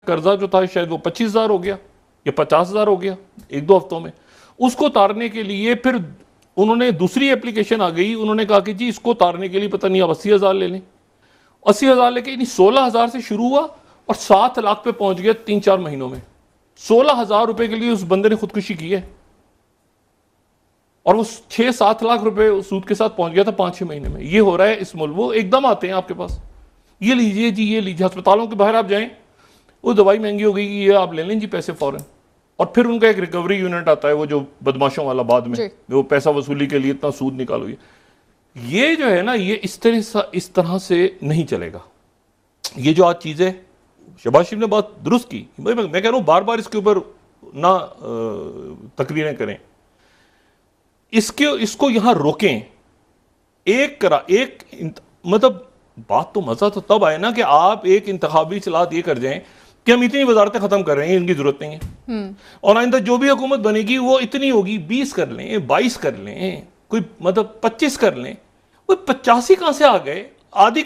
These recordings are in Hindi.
कर्जा जो था शायद वो 25,000 हो गया या 50,000 हो गया 1-2 हफ्तों में। उसको उतारने के लिए फिर उन्होंने दूसरी एप्लीकेशन आ गई, उन्होंने कहा कि जी इसको उतारने के लिए पता नहीं आप 80,000 ले लें। 80,000 लेके यानी 16,000 से शुरू हुआ और 7 लाख पे पहुंच गया 3-4 महीनों में। 16,000 रुपए के लिए उस बंदे ने खुदकुशी की है और वो 6-7 लाख रुपए सूद के साथ पहुंच गया था 5-6 महीने में। ये हो रहा है इस मुल्क। वो एकदम आते हैं आपके पास, ये लीजिए जी, ये लीजिए। अस्पतालों के बाहर आप जाएं, वो दवाई महंगी हो गई, ये आप ले लें जी पैसे फौरन। और फिर उनका एक रिकवरी यूनिट आता है, वो जो बदमाशों वाला बाद में, वो पैसा वसूली के लिए इतना सूद निकालो। ये जो है ना, ये इस तरह से नहीं चलेगा। ये जो आज चीजें शहबाज शरीफ ने बात दुरुस्त की, मैं कह रहा हूं बार बार इसके ऊपर ना तकरीरें करें, इसको यहां रोकें। मतलब बात तो मजा तो तब आए ना कि आप एक इंतखाबी चलात ये कर जाएं कि हम इतनी वजारतें खत्म कर रहे हैं, इनकी जरूरत नहीं है, और आइंदा जो भी हुकूमत बनेगी वो इतनी होगी, 20 कर लें, 22 कर लें, कोई मतलब 25 कर लें। वो 85 कहां से आ गए? आधी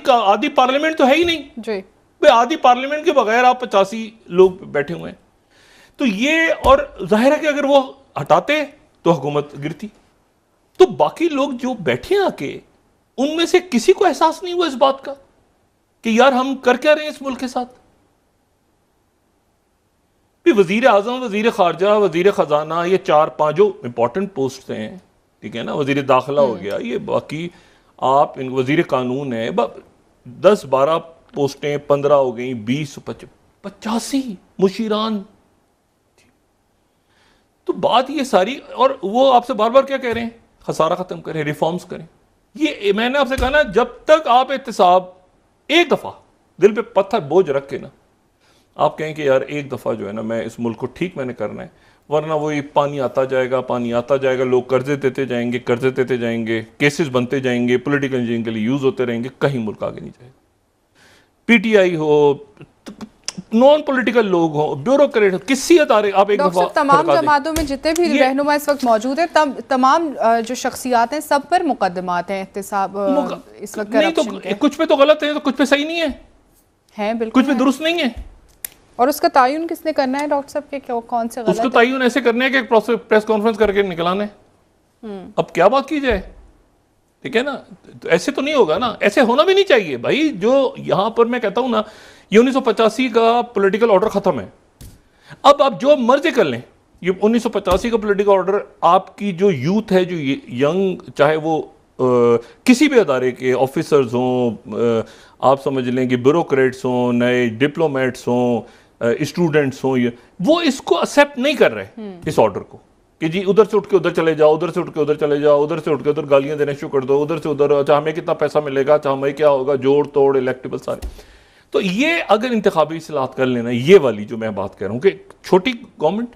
पार्लियामेंट तो है ही नहीं जी। भाई आधी पार्लियामेंट के बगैर आप 85 लोग बैठे हुए हैं। तो ये, और जाहिर है कि अगर वो हटाते तो हुकूमत गिरती। तो बाकी लोग जो बैठे आके, उनमें से किसी को एहसास नहीं हुआ इस बात का कि यार हम कर क्या रहे हैं इस मुल्क के साथ। वजीर आजम, वजीर खारजा, वजीर खजाना, ये 4-5 जो इंपॉर्टेंट पोस्ट हैं, ठीक है ना, वजीर दाखिला हो गया, ये बाकी आप इन वजीर कानून है, 10-12 पोस्टें, 15 हो गई, 20, 85 मुशीरान। तो बात ये सारी, और वो आपसे बार बार क्या कह रहे हैं? खसारा खत्म करें, रिफॉर्म्स करें। ये मैंने आपसे कहा ना, जब तक आप एहतसाब एक दफा दिल पे पत्थर बोझ रख के ना आप कहें कि यार एक दफा जो है ना, मैं इस मुल्क को ठीक मैंने करना है, वरना वो ये पानी आता जाएगा, लोग कर्जे देते जाएंगे, केसेस बनते जाएंगे, पॉलिटिकल इंजीनियरिंग के लिए यूज होते रहेंगे, कहीं मुल्क आगे नहीं जाएगा। पीटीआई हो, नॉन पॉलिटिकल लोग हो, ब्यूरोक्रेट हो, किसी अदारे, आप एक दफा तमाम जमातों में जितने भी रहनुमा इस वक्त मौजूद है, तमाम जो शख्सियात हैं, सब पर मुकदमात हैं एहतसाब इस वक्त नहीं, तो कुछ पे तो गलत है, तो कुछ पे सही नहीं है बिल्कुल, कुछ पे दुरुस्त नहीं है। और उसका तायुन किसने करना है डॉक्टर साहब के, कौन से गलत? उसको तायुन ऐसे करने है कि प्रेस कॉन्फ्रेंस करके निकलाने। अब क्या बात की जाए, ठीक है ना, तो ऐसे तो नहीं होगा ना, ऐसे होना भी नहीं चाहिए भाई। जो यहां पर मैं कहता हूं ना, ये 1985 का पॉलिटिकल ऑर्डर खत्म है। अब आप जो मर्जी कर लें, ये 1985 का पॉलिटिकल ऑर्डर आपकी जो यूथ है, जो यंग, चाहे वो किसी भी अदारे के ऑफिसर्स हों, आप समझ लें कि ब्यूरोक्रेट्स हों, नए डिप्लोमेट्स हों, स्टूडेंट्स हों, वो इसको एक्सेप्ट नहीं कर रहे इस ऑर्डर को, कि जी उधर से उठ के उधर चले जाओ, उधर से उठ के उधर चले जाओ, उधर से उठ के उधर गालियां देने शुरू कर दो, उधर से उधर, अच्छा हमें कितना पैसा मिलेगा, अच्छा हमें क्या होगा, जोड़ तोड़ इलेक्टेबल सारे। तो ये अगर इंतखाबी इस्लाहत कर लेना, ये वाली जो मैं बात कर रहा हूँ कि छोटी गवर्नमेंट,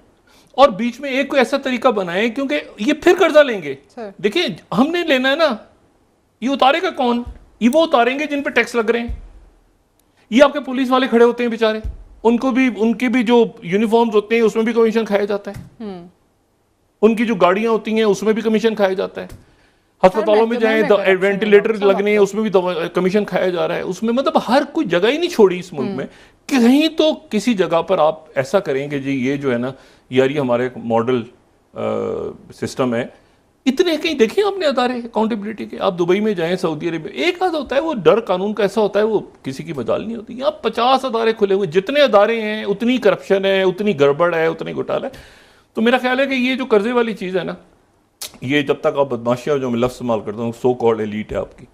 और बीच में एक कोई ऐसा तरीका बनाए, क्योंकि ये फिर कर्जा लेंगे। देखिए हमने लेना है ना, ये उतारेगा कौन? ये वो उतारेंगे जिन पे टैक्स लग रहे हैं। ये आपके पुलिस वाले खड़े होते हैं बेचारे, उनको भी, उनके भी जो यूनिफॉर्म्स होते हैं उसमें भी कमीशन खाया जाता है, उनकी जो गाड़ियां होती हैं उसमें भी कमीशन खाया जाता है, अस्पतालों में जाएं वेंटिलेटर लगने हैं उसमें भी कमीशन खाया जा रहा है, उसमें मतलब हर कोई जगह ही नहीं छोड़ी इस मुल्क में। कहीं तो किसी जगह पर आप ऐसा करेंगे जी ये जो है ना यार ये हमारे मॉडल सिस्टम है। इतने कहीं देखिए आपने अदारे अकाउंटेबिलिटी के, आप दुबई में जाएं, सऊदी अरेबिया, एक आध होता है वो डर कानून का ऐसा होता है, वो किसी की मजाल नहीं होती। यहाँ 50 अदारे खुले हुए, जितने अदारे हैं उतनी करप्शन है, उतनी गड़बड़ है, उतनी घोटाला है। तो मेरा ख्याल है कि ये जो कर्जे वाली चीज़ है ना, ये जब तक आप बदमाशियाँ, जो मैं लफ्ज़ इस्तेमाल करता हूँ, सो कॉल्ड एलीट है आपकी,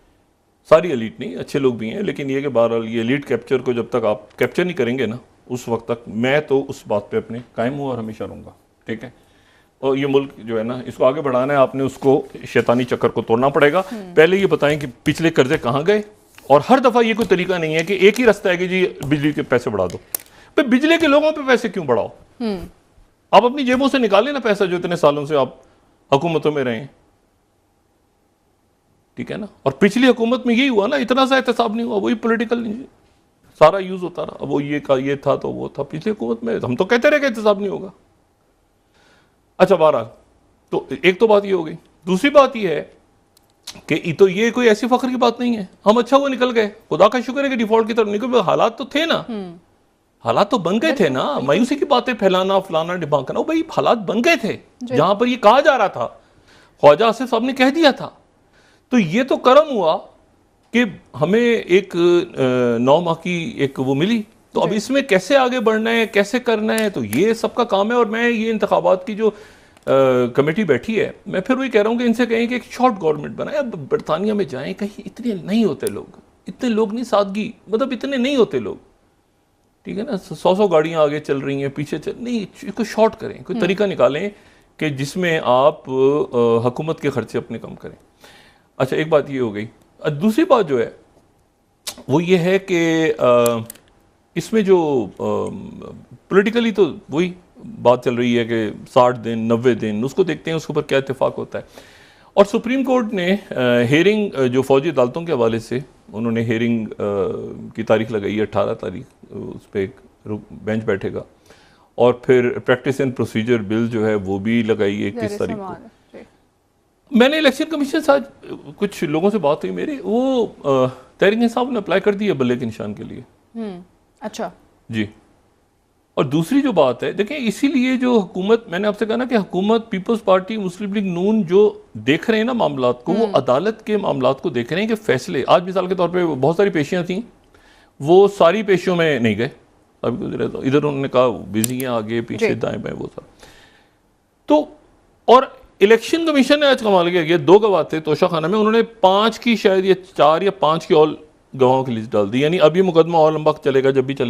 सारी एलीट नहीं, अच्छे लोग भी हैं, लेकिन ये कि बहरहाल ये एलीट कैप्चर को जब तक आप कैप्चर नहीं करेंगे ना, उस वक्त तक मैं तो उस बात पे अपने कायम हूँ और हमेशा रहूँगा, ठीक है। और ये मुल्क जो है ना, इसको आगे बढ़ाना है, आपने उसको शैतानी चक्कर को तोड़ना पड़ेगा। पहले ये बताएं कि पिछले कर्जे कहाँ गए, और हर दफ़ा ये कोई तरीका नहीं है कि एक ही रास्ता है कि जी बिजली के पैसे बढ़ा दो। भाई बिजली के लोगों पे पैसे क्यों बढ़ाओ? आप अपनी जेबों से निकालें ना पैसा, जो इतने सालों से आप हुकूमतों में रहे, ठीक है ना। और पिछली हुकूमत में यही हुआ ना, इतना सा एहतसाब नहीं हुआ, वही पॉलिटिकल सारा यूज होता रहा। अब वो ये का ये था तो वो था, पिछली हुकूमत में हम तो कहते रहे कि एहतसाब नहीं होगा। अच्छा बहरहाल, तो एक तो बात ये हो गई। दूसरी बात ये है कि तो ये कोई ऐसी फख्र की बात नहीं है, हम अच्छा वो निकल गए, खुदा का शुक्र है कि डिफॉल्ट की तरफ निकल, हालात तो थे ना, हालात तो बन गए थे ना, मायूसी की बातें फैलाना फलाना डिबांकना, वो भाई हालात बन गए थे जहां पर ये कहा जा रहा था, ख्वाजा आसिफ साहब ने कह दिया था। तो ये तो कर्म हुआ कि हमें एक 9 माह की एक वो मिली, तो अब इसमें कैसे आगे बढ़ना है, कैसे करना है, तो ये सबका काम है। और मैं ये इंतखाबात की जो कमेटी बैठी है, मैं फिर वही कह रहा हूँ कि इनसे कहें कि एक शॉर्ट गवर्नमेंट बनाए। अब बरतानिया में जाएं, कहीं इतने नहीं होते लोग, इतने लोग नहीं, सादगी मतलब इतने नहीं होते लोग, ठीक है ना। 100 गाड़ियाँ आगे चल रही हैं, पीछे चल नहीं, इसको शॉर्ट करें, कोई तरीका निकालें कि जिसमें आप हुकूमत के खर्चे अपने कम करें। अच्छा, एक बात ये हो गई। दूसरी बात जो है वो ये है कि इसमें जो पॉलिटिकली तो वही बात चल रही है कि 60 दिन 90 दिन, उसको देखते हैं उसके ऊपर क्या इत्तेफाक होता है। और सुप्रीम कोर्ट ने हेयरिंग जो फौजी अदालतों के हवाले से उन्होंने हेयरिंग की तारीख लगाई है 18 तारीख, उस पर एक बेंच बैठेगा। और फिर प्रैक्टिस एंड प्रोसीजर बिल जो है वो भी लगाई है 21 तारीख को। मैंने इलेक्शन कमीशन से आज कुछ लोगों से बात हुई मेरी, वो तहरीक इंसाफ ने अप्लाई कर दी है बल्ले के निशान के लिए। अच्छा जी। और दूसरी जो बात है, देखिए इसीलिए जो हुकूमत, मैंने आपसे कहा ना कि हुकूमत, पीपल्स पार्टी, मुस्लिम लीग नून जो देख रहे हैं ना मामलात को, वो अदालत के मामलात को देख रहे हैं कि फैसले, आज मिसाल के तौर पे बहुत सारी पेशियां थी, वो सारी पेशियों में नहीं गए, अभी इधर उन्होंने कहा बिजी हैं, आगे पीछे दाएं बाएं वो सब। तो और इलेक्शन कमीशन ने आज कमाल किया, 2 गवाह थे तोशा खाना में, उन्होंने 5 की शायद या 4 या 5 की और गवाहों की लिस्ट डाल दी। यानी अब ये मुकदमा और लंबा चलेगा, जब भी चलेगा।